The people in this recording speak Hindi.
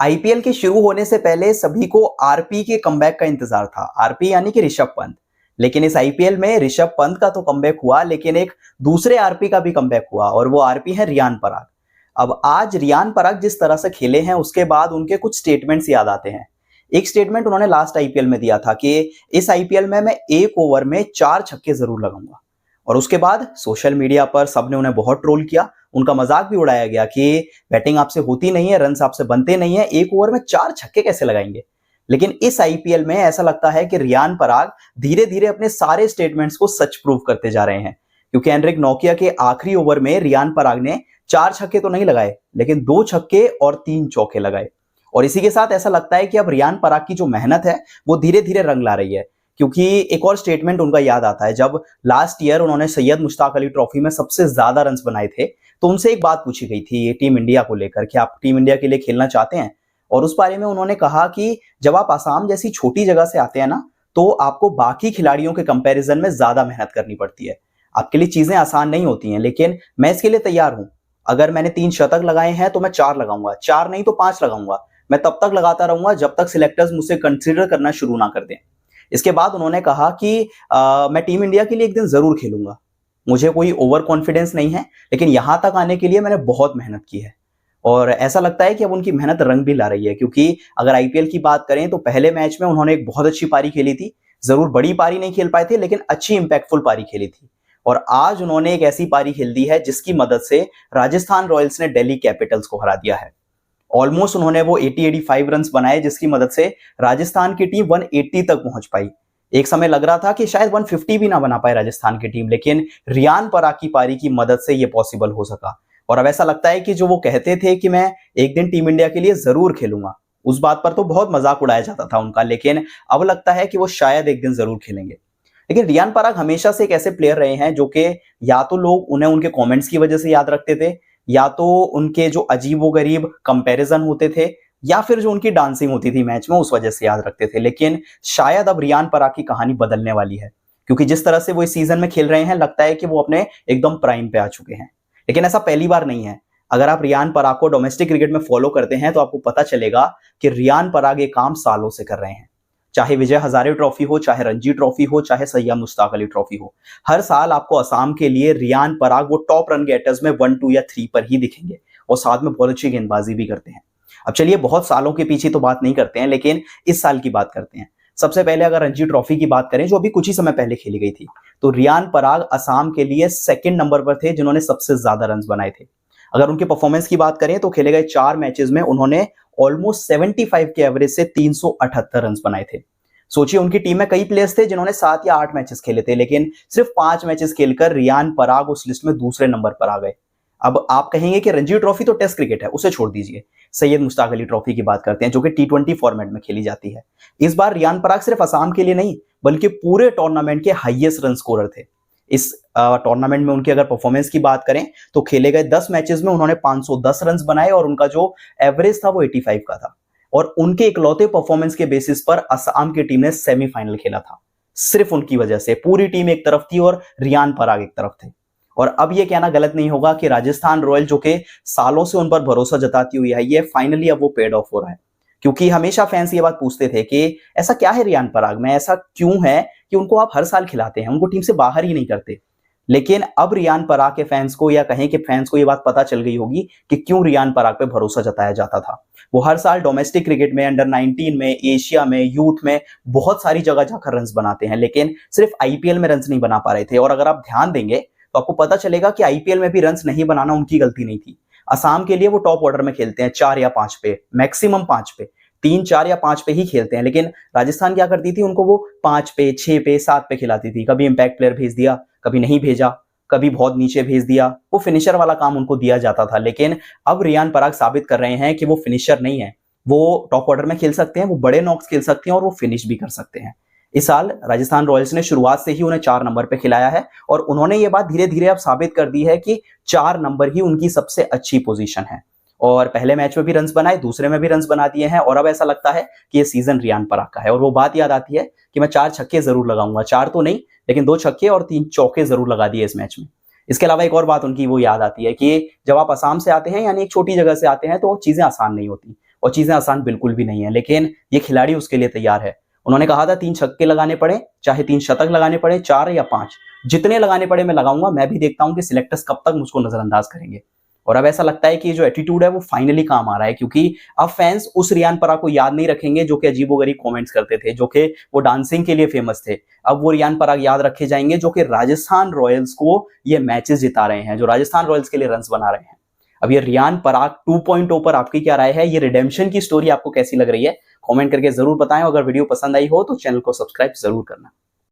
आईपीएल के शुरू होने से पहले सभी को आरपी के कमबैक का इंतजार था। आरपी यानी कि ऋषभ पंत। लेकिन इस आईपीएल में ऋषभ पंत का तो कमबैक हुआ, लेकिन एक दूसरे आरपी का भी कमबैक हुआ और वो आरपी है रियान पराग। अब आज रियान पराग जिस तरह से खेले हैं उसके बाद उनके कुछ स्टेटमेंट्स याद आते हैं। एक स्टेटमेंट उन्होंने लास्ट आईपीएल में दिया था कि इस आईपीएल में मैं एक ओवर में 4 छक्के जरूर लगाऊंगा। और उसके बाद सोशल मीडिया पर सबने उन्हें बहुत ट्रोल किया, उनका मजाक भी उड़ाया गया कि बैटिंग आपसे होती नहीं है, रन आपसे बनते नहीं है, एक ओवर में 4 छक्के कैसे लगाएंगे। लेकिन इस आईपीएल में ऐसा लगता है कि रियान पराग धीरे धीरे अपने सारे स्टेटमेंट्स को सच प्रूव करते जा रहे हैं, क्योंकि एनरिक नोकिया के आखिरी ओवर में रियान पराग ने 4 छक्के तो नहीं लगाए, लेकिन 2 छक्के और 3 चौके लगाए। और इसी के साथ ऐसा लगता है कि अब रियान पराग की जो मेहनत है वो धीरे धीरे रंग ला रही है, क्योंकि एक और स्टेटमेंट उनका याद आता है जब लास्ट ईयर उन्होंने सैयद मुश्ताक अली ट्रॉफी में सबसे ज्यादा रन बनाए थे। तो उनसे एक बात पूछी गई थी टीम इंडिया को लेकर कि आप टीम इंडिया के लिए खेलना चाहते हैं, और उस बारे में उन्होंने कहा कि जब आप आसाम जैसी छोटी जगह से आते हैं ना, तो आपको बाकी खिलाड़ियों के कंपैरिजन में ज्यादा मेहनत करनी पड़ती है। आपके लिए चीजें आसान नहीं होती हैं, लेकिन मैं इसके लिए तैयार हूं। अगर मैंने 3 शतक लगाए हैं तो मैं 4 लगाऊंगा, 4 नहीं तो 5 लगाऊंगा। मैं तब तक लगाता रहूंगा जब तक सिलेक्टर्स मुझसे कंसीडर करना शुरू ना कर दें। इसके बाद उन्होंने कहा कि मैं टीम इंडिया के लिए एक दिन जरूर खेलूंगा। मुझे कोई ओवर कॉन्फिडेंस नहीं है, लेकिन यहां तक आने के लिए मैंने बहुत मेहनत की है। और ऐसा लगता है कि अब उनकी मेहनत रंग भी ला रही है, क्योंकि अगर आईपीएल की बात करें तो पहले मैच में उन्होंने एक बहुत अच्छी पारी खेली थी। जरूर बड़ी पारी नहीं खेल पाए थे, लेकिन अच्छी इंपैक्टफुल पारी खेली थी। और आज उन्होंने एक ऐसी पारी खेल दी है जिसकी मदद से राजस्थान रॉयल्स ने दिल्ली कैपिटल्स को हरा दिया है। ऑलमोस्ट उन्होंने वो 80-85 रन बनाए, जिसकी मदद से राजस्थान की टीम 180 तक पहुंच पाई। एक समय लग रहा था कि शायद 150 भी ना बना पाए राजस्थान की टीम, लेकिन रियान पराग की पारी की मदद से ये पॉसिबल हो सका। और अब ऐसा लगता है कि जो वो कहते थे कि मैं एक दिन टीम इंडिया के लिए जरूर खेलूंगा, उस बात पर तो बहुत मजाक उड़ाया जाता था उनका, लेकिन अब लगता है कि वो शायद एक दिन जरूर खेलेंगे। लेकिन रियान पराग हमेशा से एक ऐसे प्लेयर रहे हैं जो कि या तो लोग उन्हें उनके कमेंट्स की वजह से याद रखते थे, या तो उनके जो अजीबोगरीब कंपैरिजन होते थे, या फिर जो उनकी डांसिंग होती थी मैच में उस वजह से याद रखते थे। लेकिन शायद अब रियान पराग की कहानी बदलने वाली है, क्योंकि जिस तरह से वो इस सीजन में खेल रहे हैं लगता है कि वो अपने एकदम प्राइम पे आ चुके हैं। लेकिन ऐसा पहली बार नहीं है। अगर आप रियान पराग को डोमेस्टिक क्रिकेट में फॉलो करते हैं तो आपको पता चलेगा कि रियान पराग ये काम सालों से कर रहे हैं। चाहे विजय हजारे ट्रॉफी हो, चाहे रणजी ट्रॉफी हो, चाहे सैयद मुश्ताक अली ट्रॉफी हो, हर साल आपको असम के लिए रियान पराग वो टॉप रन गेटर्स में 1, 2 या 3 पर ही दिखेंगे, और साथ में बहुत अच्छी गेंदबाजी भी करते हैं। अब चलिए बहुत सालों के पीछे तो बात नहीं करते हैं, लेकिन इस साल की बात करते हैं। सबसे पहले अगर रणजी ट्रॉफी की बात करें जो अभी कुछ ही समय पहले खेली गई थी, तो रियान पराग असम के लिए सेकंड नंबर पर थे जिन्होंने सबसे ज्यादा रन बनाए थे। अगर उनके परफॉर्मेंस की बात करें तो खेले गए 4 मैचेस में उन्होंने ऑलमोस्ट 75 के एवरेज से 378 रन बनाए थे। सोचिए उनकी टीम में कई प्लेयर्स थे जिन्होंने 7 या 8 मैचेस खेले थे, लेकिन सिर्फ 5 मैचेस खेलकर रियान पराग उस लिस्ट में दूसरे नंबर पर आ गए। अब आप कहेंगे कि रणजी ट्रॉफी तो टेस्ट क्रिकेट है, उसे छोड़ दीजिए। सैयद मुश्ताक अली ट्रॉफी की बात करते हैं जो कि T20 फॉर्मेट में खेली जाती है। इस बार रियान पराग सिर्फ असम के लिए नहीं बल्कि पूरे टूर्नामेंट के हाईएस्ट रन स्कोरर थे। इस टूर्नामेंट में उनकी अगर परफॉर्मेंस की बात करें तो खेले गए 10 मैचेस में उन्होंने 510 रन बनाए और उनका जो एवरेज था वो 85 का था। और उनके इकलौते परफॉर्मेंस के बेसिस पर असम की टीम ने सेमीफाइनल खेला था। सिर्फ उनकी वजह से पूरी टीम एक तरफ थी और रियान पराग एक तरफ थे। और अब ये कहना गलत नहीं होगा कि राजस्थान रॉयल जो कि सालों से उन पर भरोसा जताती हुई है, ये फाइनली अब वो पेड ऑफ हो रहा है। क्योंकि हमेशा फैंस ये बात पूछते थे कि ऐसा क्या है रियान पराग में, ऐसा क्यों है कि उनको आप हर साल खिलाते हैं, उनको टीम से बाहर ही नहीं करते। लेकिन अब रियान पराग के फैंस को, या कहें कि फैंस को, ये बात पता चल गई होगी कि क्यों रियान पराग पे भरोसा जताया जाता था। वो हर साल डोमेस्टिक क्रिकेट में, अंडर 19 में, एशिया में, यूथ में बहुत सारी जगह जाकर रन बनाते हैं, लेकिन सिर्फ आईपीएल में रन नहीं बना पा रहे थे। और अगर आप ध्यान देंगे तो आपको पता चलेगा कि आईपीएल में भी रन नहीं बनाना उनकी गलती नहीं थी। असम के लिए वो टॉप ऑर्डर में खेलते हैं 4 या 5 पे, मैक्सिमम 5 पे, 3, 4 या 5 पे ही खेलते हैं। लेकिन राजस्थान क्या करती थी, उनको वो 5 पे, 6 पे, 7 पे खिलाती थी। कभी इंपैक्ट प्लेयर भेज दिया, कभी नहीं भेजा, कभी बहुत नीचे भेज दिया। वो फिनिशर वाला काम उनको दिया जाता था। लेकिन अब रियान पराग साबित कर रहे हैं कि वो फिनिशर नहीं है, वो टॉप ऑर्डर में खेल सकते हैं, वो बड़े नॉक्स खेल सकते हैं और वो फिनिश भी कर सकते हैं। इस साल राजस्थान रॉयल्स ने शुरुआत से ही उन्हें 4 नंबर पे खिलाया है, और उन्होंने ये बात धीरे धीरे अब साबित कर दी है कि 4 नंबर ही उनकी सबसे अच्छी पोजीशन है। और पहले मैच में भी रन बनाए, दूसरे में भी रन बना दिए हैं, और अब ऐसा लगता है कि ये सीजन रियान पराग का है। और वो बात याद आती है कि मैं 4 छक्के जरूर लगाऊंगा, 4 तो नहीं लेकिन 2 छक्के और 3 चौके जरूर लगा दिए इस मैच में। इसके अलावा एक और बात उनकी वो याद आती है कि जब आप असम से आते हैं, यानी एक छोटी जगह से आते हैं, तो चीजें आसान नहीं होती। और चीजें आसान बिल्कुल भी नहीं है, लेकिन ये खिलाड़ी उसके लिए तैयार है। उन्होंने कहा था 3 छक्के लगाने पड़े, चाहे 3 शतक लगाने पड़े, 4 या 5, जितने लगाने पड़े मैं लगाऊंगा। मैं भी देखता हूं कि सिलेक्टर्स कब तक मुझको नजरअंदाज करेंगे। और अब ऐसा लगता है कि जो एटीट्यूड है वो फाइनली काम आ रहा है, क्योंकि अब फैंस उस रियान पराग को याद नहीं रखेंगे जो कि अजीबोगरीब कमेंट्स करते थे, जो कि वो डांसिंग के लिए फेमस थे। अब वो रियान पराग याद रखे जाएंगे जो कि राजस्थान रॉयल्स को ये मैचेस जिता रहे हैं, जो राजस्थान रॉयल्स के लिए रन्स बना रहे हैं। अब ये रियान पराग 2.0 पर आपकी क्या राय है? ये रिडेम्पशन की स्टोरी आपको कैसी लग रही है? कमेंट करके जरूर बताएं। अगर वीडियो पसंद आई हो तो चैनल को सब्सक्राइब जरूर करना।